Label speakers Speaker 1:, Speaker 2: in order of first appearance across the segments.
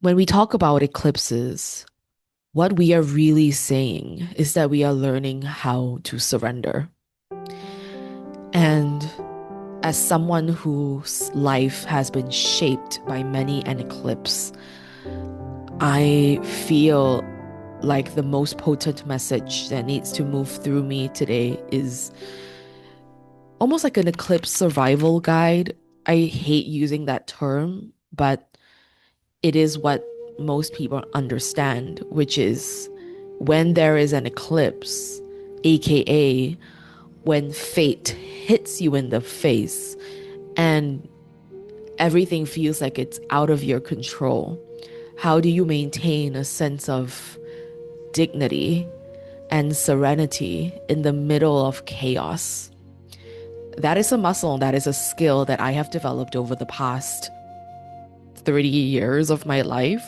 Speaker 1: When we talk about eclipses, what we are really saying is that we are learning how to surrender. And as someone whose life has been shaped by many an eclipse, I feel like the most potent message that needs to move through me today is almost like an eclipse survival guide. I hate using that term, but it is what most people understand, which is when there is an eclipse, aka when fate hits you in the face and everything feels like it's out of your control. How do you maintain a sense of dignity and serenity in the middle of chaos? That is a muscle, that is a skill that I have developed over the past 30 years of my life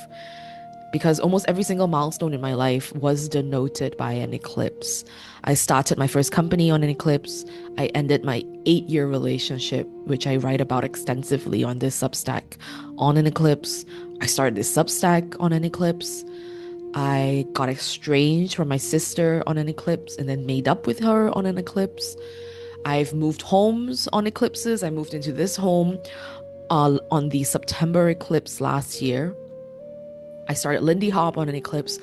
Speaker 1: because almost every single milestone in my life was denoted by an eclipse. I started my first company on an eclipse. I ended my 8-year relationship, which I write about extensively on this Substack, on an eclipse. I started this Substack on an eclipse. I got estranged from my sister on an eclipse and then made up with her on an eclipse. I've moved homes on eclipses. I moved into this home on the September eclipse last year. I started Lindy Hop on an eclipse.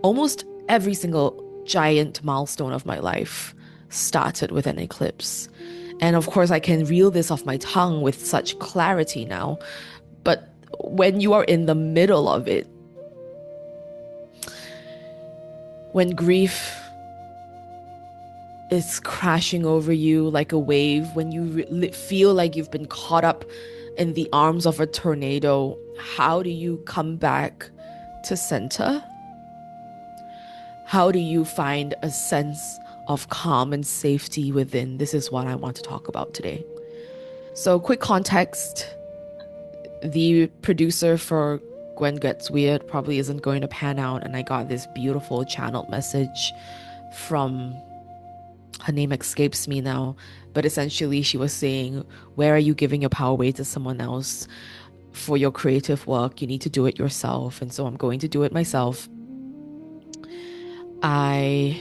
Speaker 1: Almost every single giant milestone of my life started with an eclipse. And of course, I can reel this off my tongue with such clarity now. But when you are in the middle of it, when grief is crashing over you like a wave, when you feel like you've been caught up in the arms of a tornado, how do you come back to center? How do you find a sense of calm and safety within? This is what I want to talk about today. So, quick context, the producer for Gwen Gets Weird probably isn't going to pan out, and I got this beautiful channeled message from, her name escapes me now, but essentially she was saying, where are you giving your power away to someone else for your creative work? You need to do it yourself. And so I'm going to do it myself. I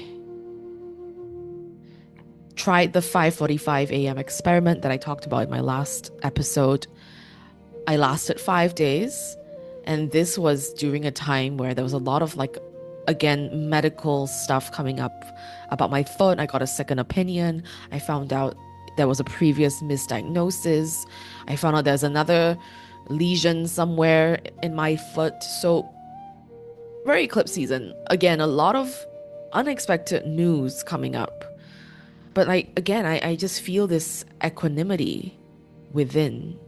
Speaker 1: tried the 5:45 a.m. experiment that I talked about in my last episode. I lasted 5 days, and this was during a time where there was a lot of, like, again, medical stuff coming up about my foot. I got a second opinion. I found out there was a previous misdiagnosis. I found out there's another lesion somewhere in my foot. So very eclipse season. Again, a lot of unexpected news coming up. But like again, I just feel this equanimity within.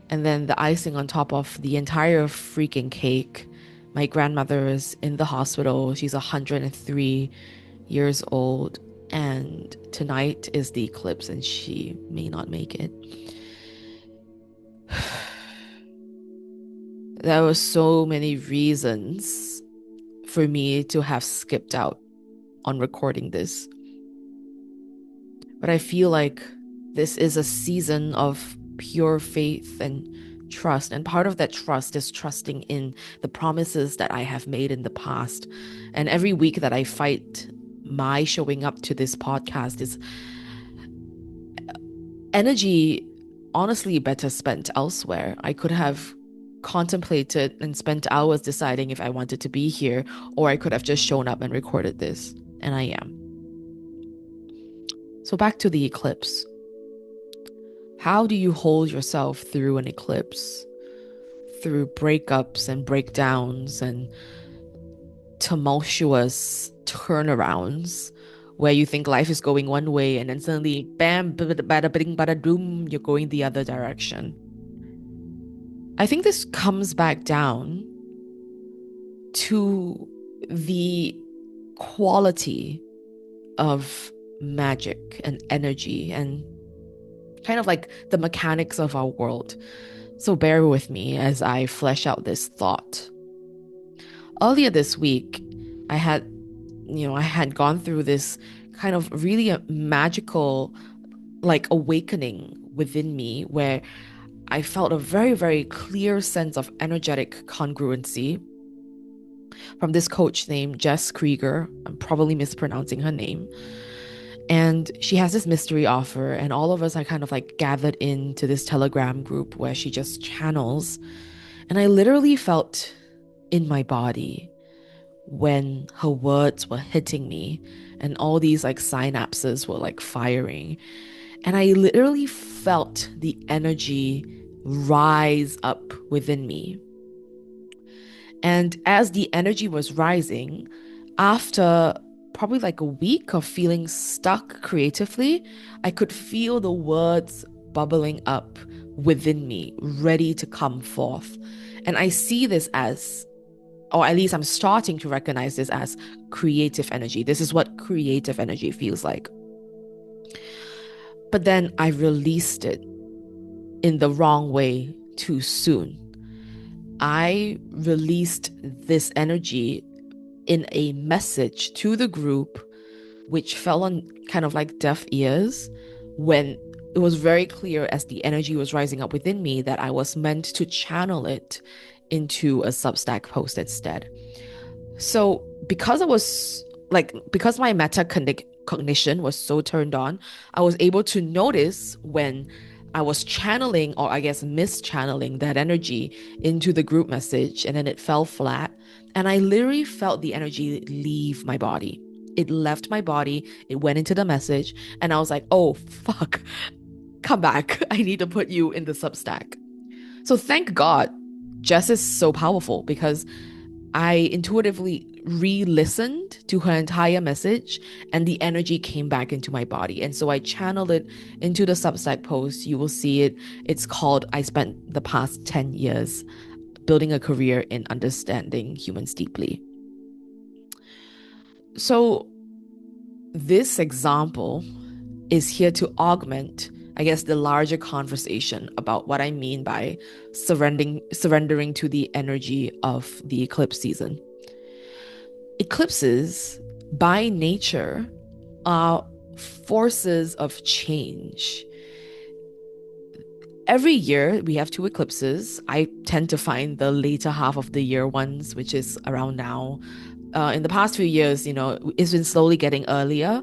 Speaker 1: And then the icing on top of the entire freaking cake. My grandmother is in the hospital. She's 103 years old. And tonight is the eclipse and she may not make it. There were so many reasons for me to have skipped out on recording this. But I feel like this is a season of pure faith and trust. And part of that trust is trusting in the promises that I have made in the past. And every week that I fight my showing up to this podcast is energy, honestly, better spent elsewhere. I could have contemplated and spent hours deciding if I wanted to be here, or I could have just shown up and recorded this. And I am. So back to the eclipse. How do you hold yourself through an eclipse? Through breakups and breakdowns and tumultuous turnarounds where you think life is going one way and then suddenly, bam, bada bing, bada doom, you're going the other direction. I think this comes back down to the quality of magic and energy and kind of like the mechanics of our world. So bear with me as I flesh out this thought. Earlier this week, I had gone through this kind of really a magical, like, awakening within me where I felt a very, very clear sense of energetic congruency from this coach named Jess Krieger. I'm probably mispronouncing her name. And she has this mystery offer, and all of us are kind of like gathered into this Telegram group where she just channels. And I literally felt in my body when her words were hitting me, and all these like synapses were like firing. And I literally felt the energy rise up within me. And as the energy was rising, after probably like a week of feeling stuck creatively, I could feel the words bubbling up within me, ready to come forth. And I see this as, or at least I'm starting to recognize this as creative energy. This is what creative energy feels like. But then I released it in the wrong way too soon. I released this energy in a message to the group, which fell on kind of like deaf ears when it was very clear as the energy was rising up within me that I was meant to channel it into a Substack post instead. So because my cognition was so turned on, I was able to notice when I was channeling, or I guess mischanneling, that energy into the group message, and then it fell flat. And I literally felt the energy leave my body. It left my body, it went into the message, and I was like, oh, fuck, come back. I need to put you in the Substack. So thank God, Jess is so powerful because I intuitively re-listened to her entire message and the energy came back into my body. And so I channeled it into the Substack post. You will see it. It's called I Spent the Past 10 Years Building a Career in Understanding Humans Deeply. So this example is here to augment, I guess, the larger conversation about what I mean by surrendering to the energy of the eclipse season. Eclipses, by nature, are forces of change. Every year we have two eclipses. I tend to find the later half of the year ones, which is around now. In the past few years, it's been slowly getting earlier.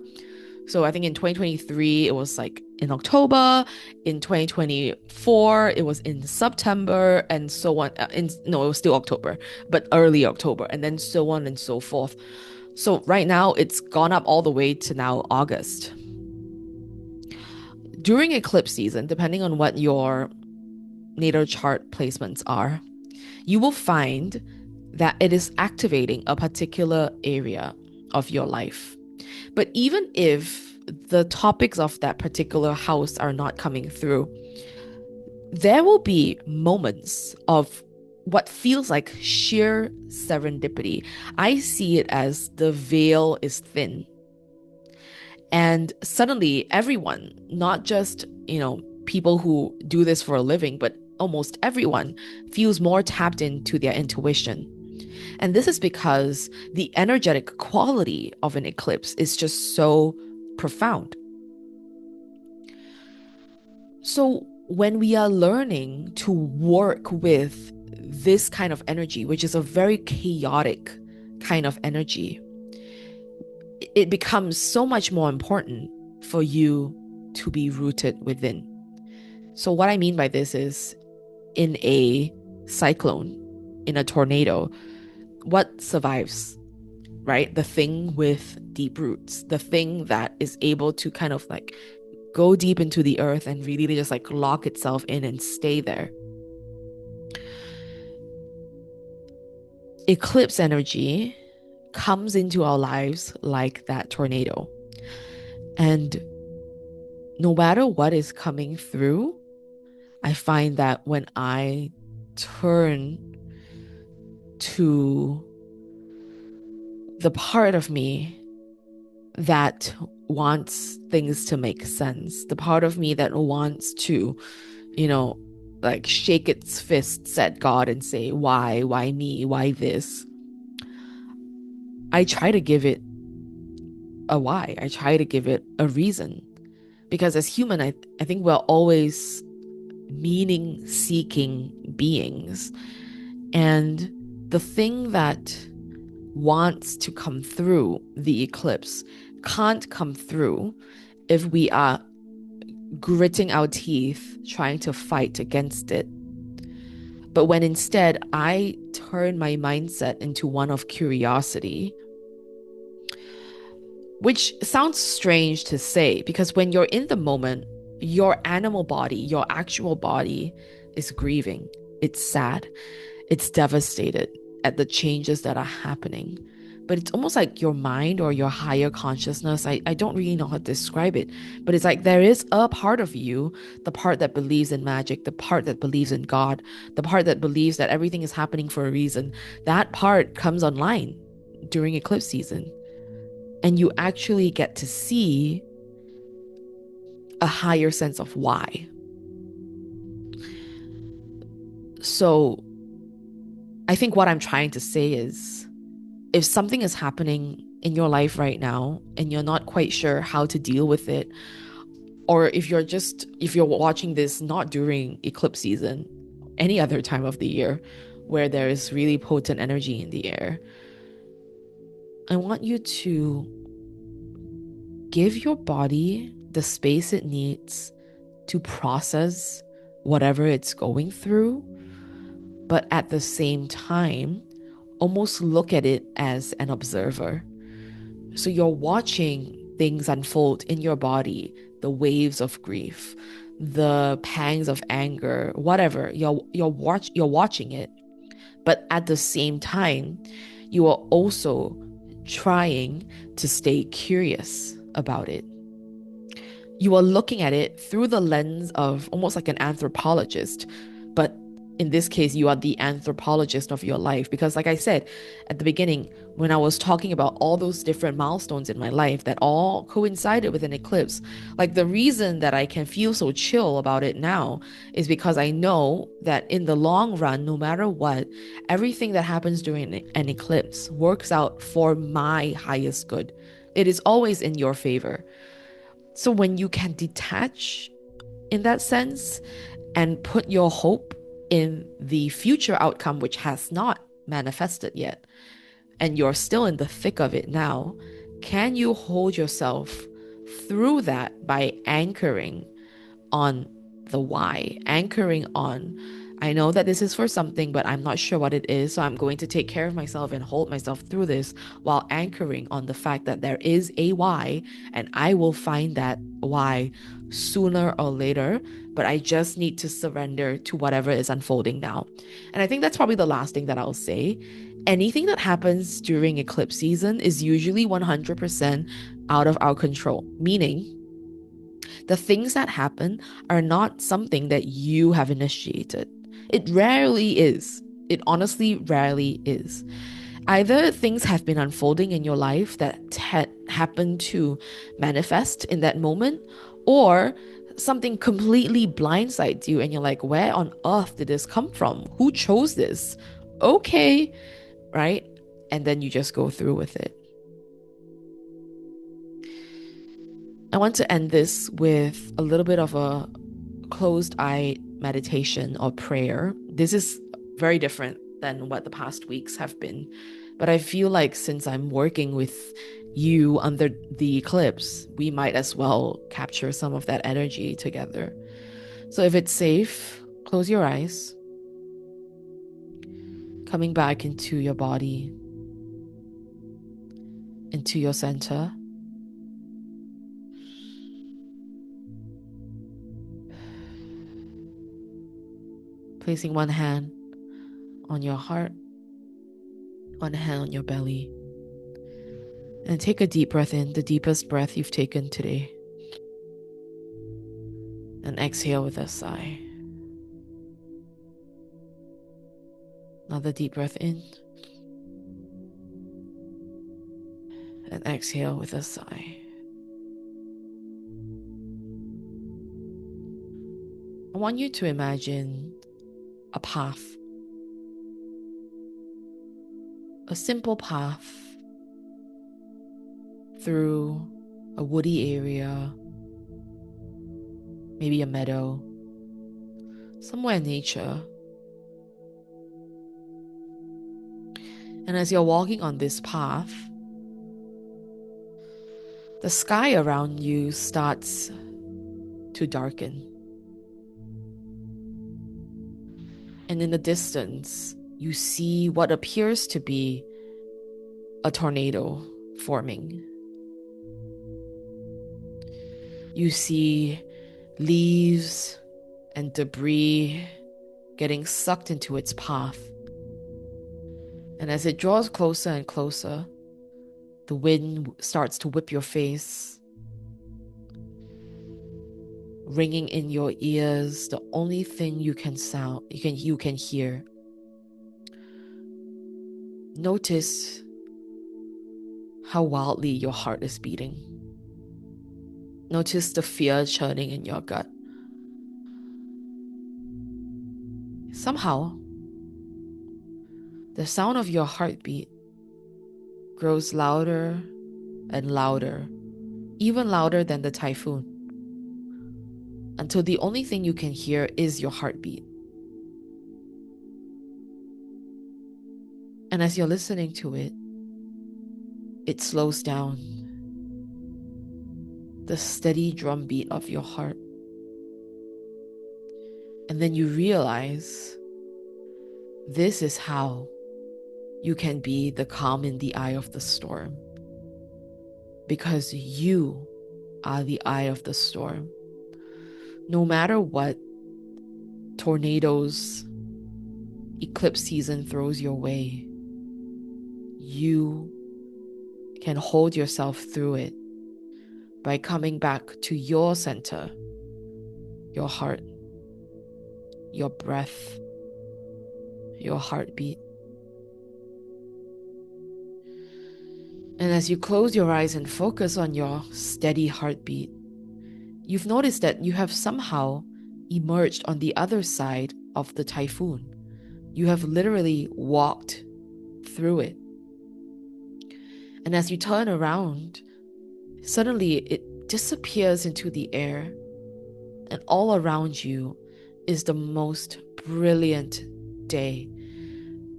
Speaker 1: So I think in 2023, it was like in October. In 2024, it was in September, and so on. No, it was still October, but early October, and then so on and so forth. So right now, it's gone up all the way to now August. During eclipse season, depending on what your natal chart placements are, you will find that it is activating a particular area of your life. But even if the topics of that particular house are not coming through, there will be moments of what feels like sheer serendipity. I see it as the veil is thin. And suddenly everyone, not just, people who do this for a living, but almost everyone feels more tapped into their intuition. And this is because the energetic quality of an eclipse is just so profound. So when we are learning to work with this kind of energy, which is a very chaotic kind of energy, it becomes so much more important for you to be rooted within. So what I mean by this is, in a cyclone, in a tornado, what survives, right? The thing with deep roots, the thing that is able to kind of like go deep into the earth and really just like lock itself in and stay there. Eclipse energy comes into our lives like that tornado. And no matter what is coming through, I find that when I turn to the part of me that wants things to make sense, the part of me that wants to, like shake its fists at God and say, why me? Why this? I try to give it a why. I try to give it a reason. Because as human, I think we're always meaning seeking beings. And the thing that wants to come through the eclipse can't come through if we are gritting our teeth trying to fight against it. But when instead I turn my mindset into one of curiosity, which sounds strange to say because when you're in the moment, your animal body, your actual body is grieving. It's sad. It's devastated at the changes that are happening. But it's almost like your mind or your higher consciousness. I don't really know how to describe it, but it's like there is a part of you, the part that believes in magic, the part that believes in God, the part that believes that everything is happening for a reason. That part comes online during eclipse season. And you actually get to see a higher sense of why. So I think what I'm trying to say is if something is happening in your life right now and you're not quite sure how to deal with it, or if you're watching this not during eclipse season, any other time of the year where there is really potent energy in the air, I want you to give your body the space it needs to process whatever it's going through, but at the same time, almost look at it as an observer. So you're watching things unfold in your body, the waves of grief, the pangs of anger, whatever. You're watching it, but at the same time, you are also trying to stay curious about it. You are looking at it through the lens of almost like an anthropologist, but in this case, you are the anthropologist of your life. Because, like I said at the beginning, when I was talking about all those different milestones in my life that all coincided with an eclipse, like the reason that I can feel so chill about it now is because I know that in the long run, no matter what, everything that happens during an eclipse works out for my highest good. It is always in your favor. So when you can detach in that sense and put your hope in the future outcome, which has not manifested yet, and you're still in the thick of it now, can you hold yourself through that by anchoring on the why, anchoring on, I know that this is for something, but I'm not sure what it is. So I'm going to take care of myself and hold myself through this while anchoring on the fact that there is a why and I will find that why sooner or later. But I just need to surrender to whatever is unfolding now. And I think that's probably the last thing that I'll say. Anything that happens during eclipse season is usually 100% out of our control, meaning the things that happen are not something that you have initiated. It rarely is. It honestly rarely is. Either things have been unfolding in your life that happen to manifest in that moment, or something completely blindsides you and you're like, where on earth did this come from? Who chose this? Okay, right? And then you just go through with it. I want to end this with a little bit of a closed eye meditation or prayer. This is very different than what the past weeks have been. But I feel like since I'm working with you under the eclipse, we might as well capture some of that energy together. So if it's safe, close your eyes, coming back into your body, into your center. Placing one hand on your heart, one hand on your belly. And take a deep breath in, the deepest breath you've taken today. And exhale with a sigh. Another deep breath in. And exhale with a sigh. I want you to imagine a path. A simple path through a woody area, maybe a meadow. somewhere in nature. And as you're walking on this path, the sky around you starts to darken. And in the distance, you see what appears to be a tornado forming. You see leaves and debris getting sucked into its path. And as it draws closer and closer, the wind starts to whip your face, ringing in your ears, the only thing you can hear. Notice how wildly your heart is beating. Notice the fear churning in your gut. Somehow, the sound of your heartbeat grows louder and louder, even louder than the typhoon, until the only thing you can hear is your heartbeat. And as you're listening to it, it slows down. The steady drumbeat of your heart. And then you realize this is how you can be the calm in the eye of the storm. Because you are the eye of the storm. No matter what tornadoes, eclipse season throws your way, you can hold yourself through it by coming back to your center, your heart, your breath, your heartbeat. And as you close your eyes and focus on your steady heartbeat, you've noticed that you have somehow emerged on the other side of the typhoon. You have literally walked through it. And as you turn around, suddenly it disappears into the air, and all around you is the most brilliant day.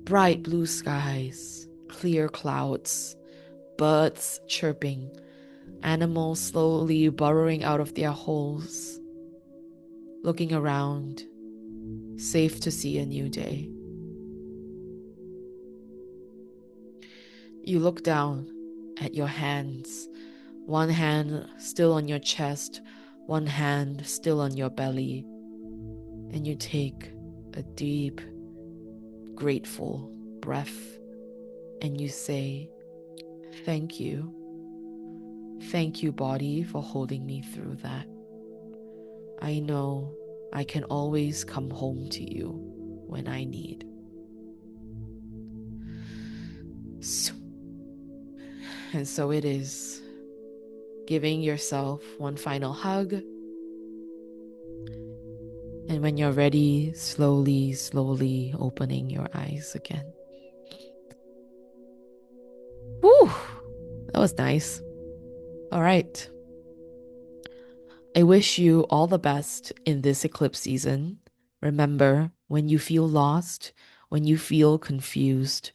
Speaker 1: Bright blue skies, clear clouds, birds chirping, animals slowly burrowing out of their holes, looking around, safe to see a new day. You look down at your hands, one hand still on your chest, one hand still on your belly, and you take a deep, grateful breath, and you say, "Thank you. Thank you, body, for holding me through that. I know I can always come home to you when I need." And so it is. Giving yourself one final hug. And when you're ready, slowly, slowly opening your eyes again. Whew, that was nice. All right. I wish you all the best in this eclipse season. Remember, when you feel lost, when you feel confused,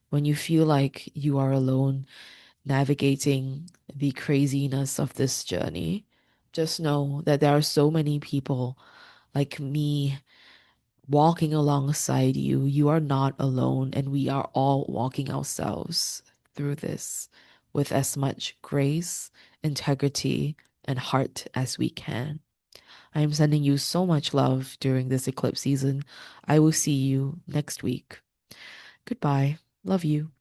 Speaker 1: when you feel like you are alone navigating the craziness of this journey, just know that there are so many people like me walking alongside you. You are not alone, and we are all walking ourselves through this with as much grace, integrity, and heart as we can. I am sending you so much love during this eclipse season. I will see you next week. Goodbye. Love you.